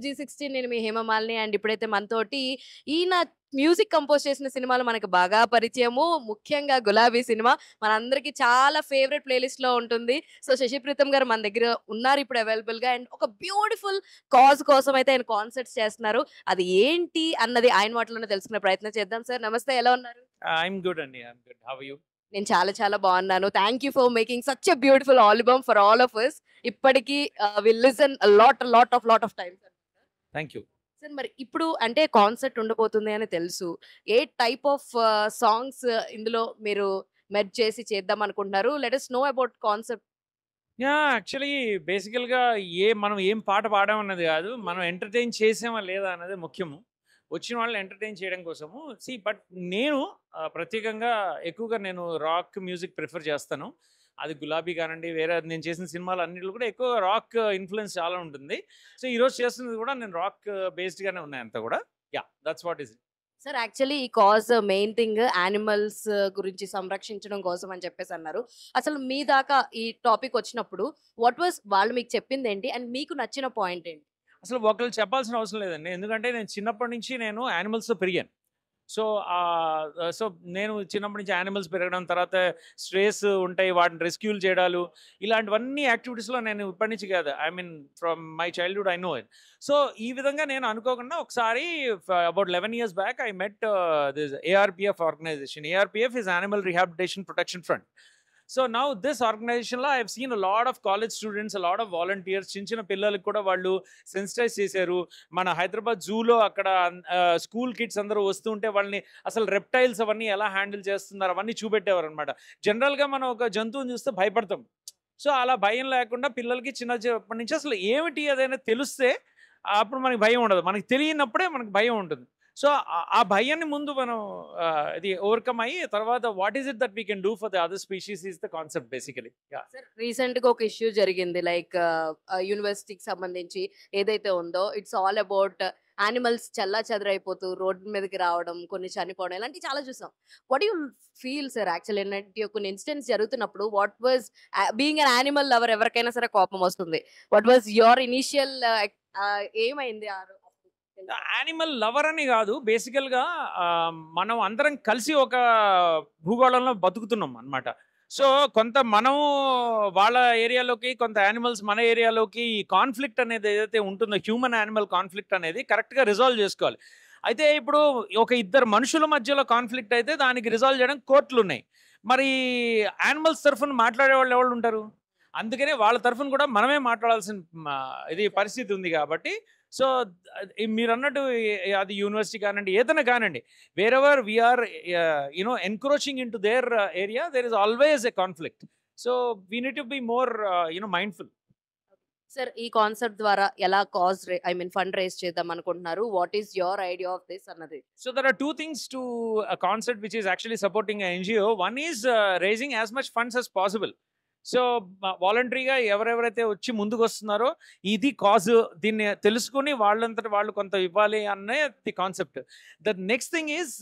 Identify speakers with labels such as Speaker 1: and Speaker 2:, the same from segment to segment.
Speaker 1: G16 నేను మీ Hema Malini. And ఇప్పుడైతే మనతోటి ఈయన మ్యూజిక్ కంపోజ్ చేసిన సినిమాలు మనకు బాగా పరిచయము. ముఖ్యంగా 'గులాబీ' సినిమా మనందరికీ చాలా ఫేవరెట్ ప్లే లిస్ట్‌లో ఉంటుంది. సో, శశి ప్రీతం గారు మన దగ్గర ఉన్నారు ఇప్పుడు అవైలబుల్‌గా. అండ్ ఒక బ్యూటిఫుల్ కాజ్ కోసం అయితే ఆయన కాన్సర్ట్స్ చేస్తున్నారు. అది ఏంటి అన్నది ఆయన మాటల్లోనే తెలుసుకునే ప్రయత్నం చేద్దాం. సార్ నమస్తే, ఎలా ఉన్నారు?
Speaker 2: I'm good, Andy. I'm good. How are you?
Speaker 1: నేను చాలా చాలా బాగున్నాను. Thank you for making such a beautiful album for all of us. ఇప్పటికి will listen lot of times.
Speaker 2: Thank you.
Speaker 1: Sir మరి ఇప్పుడు అంటే కాన్సెర్ట్ ఉండబోతుంది అని తెలుసు. ఏ టైప్ ఆఫ్ సాంగ్స్ ఇందులో మీరు మెర్జ్ చేసి చేద్దాం అనుకుంటున్నారు? Let us know about concept.
Speaker 2: Actually బేసికల్‌గా మనం ఏం పాట పాడామన్నది కాదు. మనం ఎంటర్‌టైన్ చేసామా లేదా అన్నదే ముఖ్యము. వచ్చిన వాళ్ళని ఎంటర్‌టైన్ చేయడం కోసము. బట్ నేను ప్రత్యేకంగా ఎక్కువగా నేను రాక్ మ్యూజిక్ ప్రిఫర్ చేస్తాను. అది 'గులాబీ' కానండి, వేరే నేను చేసిన సినిమాలు అన్నిట్లో కూడా ఎక్కువ రాక్ ఇన్‌ఫ్లూయెన్స్ చాలా ఉంటుంది. సో, ఈరోజు చేస్తున్నది కూడా నేను రాక్ బేస్డ్‌గానే ఉన్నాయి అంతా కూడా. That's what is it.
Speaker 1: Sir actually ఈ కాజ్ మెయిన్ థింగ్ యానిమల్స్ గురించి సంరక్షించడం కోసం అని చెప్పేసి అన్నారు. అసలు మీ దాకా ఈ టాపిక్ వచ్చినప్పుడు వాట్ వాస్ వాళ్ళు మీకు చెప్పిందేంటి? అండ్ మీకు నచ్చిన పాయింట్ ఏంటి?
Speaker 2: అసలు ఒకళ్ళు చెప్పాల్సిన అవసరం లేదండి. ఎందుకంటే నేను చిన్నప్పటి నుంచి నేను యానిమల్స్‌తో పెరిగాను. సో, సో నేను చిన్నప్పటి నుంచి యానిమల్స్ పెరగడం, తర్వాత స్ట్రేస్ ఉంటాయి, వాటిని రెస్క్యూలు చేయడాలు, ఇలాంటివన్నీ యాక్టివిటీస్‌లో నేను ఇప్పటి నుంచి కాదు, I mean from my childhood I know it. So, ఈ విధంగా నేను అనుకోకుండా ఒకసారి about 11 years back I met this ARPF organization. ARPF is animal rehabilitation protection front. So now this ఆర్గనైజేషన్లో I have seen a lot of college students, a lot of volunteers, చిన్న పిల్లలకి కూడా వాళ్ళు సెన్సిటైజ్ చేశారు. మన హైదరాబాద్ జూలో అక్కడ స్కూల్ కిడ్స్ అందరూ వస్తుంటే వాళ్ళని అసలు రెప్టైల్స్ అవన్నీ ఎలా హ్యాండిల్ చేస్తున్నారు అవన్నీ చూపెట్టేవారు అనమాట. జనరల్గా మనం ఒక జంతువుని చూస్తే భయపడతాం. సో అలా భయం లేకుండా పిల్లలకి చిన్నప్పటి నుంచి అసలు ఏమిటి అదైనా తెలిస్తే అప్పుడు మనకి భయం ఉండదు. మనకి తెలియనప్పుడే మనకు భయం ఉంటుంది. సో ఆ భయాన్ని ముందు మనం ఇది ఓవర్కమ్ అయ్యి తర్వాత what is it that we can do for the other species is the concept basically.
Speaker 1: Sir రీసెంట్‌గా ఒక ఇష్యూ జరిగింది. లైక్ యూనివర్సిటీకి సంబంధించి ఏదైతే ఉందో ఇట్స్ ఆల్ అబౌట్ యానిమల్స్ చెల్లాచెదరైపోతూ రోడ్డు మీదకి రావడం, కొన్ని చనిపోవడం ఇలాంటివి చాలా చూసాం. What you feel sir actually ఇలాంటి కొన్ని ఇన్సిడెంట్స్ జరుగుతున్నప్పుడు what was being an animal lover ఎవరికైనా సరే కోపం వస్తుంది. వాట్ వాజ్ యువర్ ఇనీషియల్ ఏమైంది?
Speaker 2: యానిమల్ లవర్ అని కాదు, బేసికల్గా మనం అందరం కలిసి ఒక భూగోళంలో బతుకుతున్నాం అనమాట. సో కొంత మనం వాళ్ళ ఏరియాలోకి, కొంత యానిమల్స్ మన ఏరియాలోకి, ఈ కాన్ఫ్లిక్ట్ అనేది ఏదైతే ఉంటుందో హ్యూమన్ యానిమల్ కాన్ఫ్లిక్ట్ అనేది కరెక్ట్గా రిజాల్వ్ చేసుకోవాలి. అయితే ఇప్పుడు ఒక ఇద్దరు మనుషుల మధ్యలో కాన్ఫ్లిక్ట్ అయితే దానికి రిజాల్వ్ చేయడం కోర్టులు ఉన్నాయి. మరి యానిమల్స్ తరఫున మాట్లాడే వాళ్ళు ఎవరు ఉంటారు? అందుకనే వాళ్ళ తరఫున కూడా మనమే మాట్లాడాల్సిన ఇది పరిస్థితి ఉంది కాబట్టి. సో మీరు అన్నట్టు అది యూనివర్సిటీ కానివ్వండి, ఏదైనా కానివ్వండి, wherever we are encroaching into their area there is always a conflict. So we need to be more mindful.
Speaker 1: Sir ఈ కాన్సెప్ట్ ద్వారా ఎలా cause I mean fund raise చేద్దాం అనుకుంటున్నారు? What is your idea of this అన్నది?
Speaker 2: So there are two things to a concept which is actually supporting an NGO. One is raising as much funds as possible. So వాలంటరీగా ఎవరెవరైతే వచ్చి ముందుకు వస్తున్నారో ఇది cause, దీన్ని తెలుసుకుని వాళ్ళంతటి వాళ్ళు కొంత ఇవ్వాలి అనే the concept. The next thing is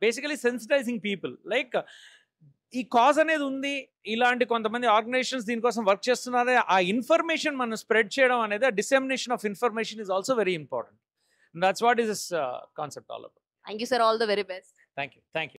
Speaker 2: basically sensitising people. Like ఈ కాజ్ అనేది ఉంది, ఇలాంటి కొంతమంది ఆర్గనైజేషన్స్ దీనికోసం వర్క్ చేస్తున్నారే, ఆ ఇన్ఫర్మేషన్ మనం స్ప్రెడ్ చేయడం అనేది, dissemination of information is also very important. That's what is this concept all about.
Speaker 1: Thank you sir, all the very best.
Speaker 2: Thank you.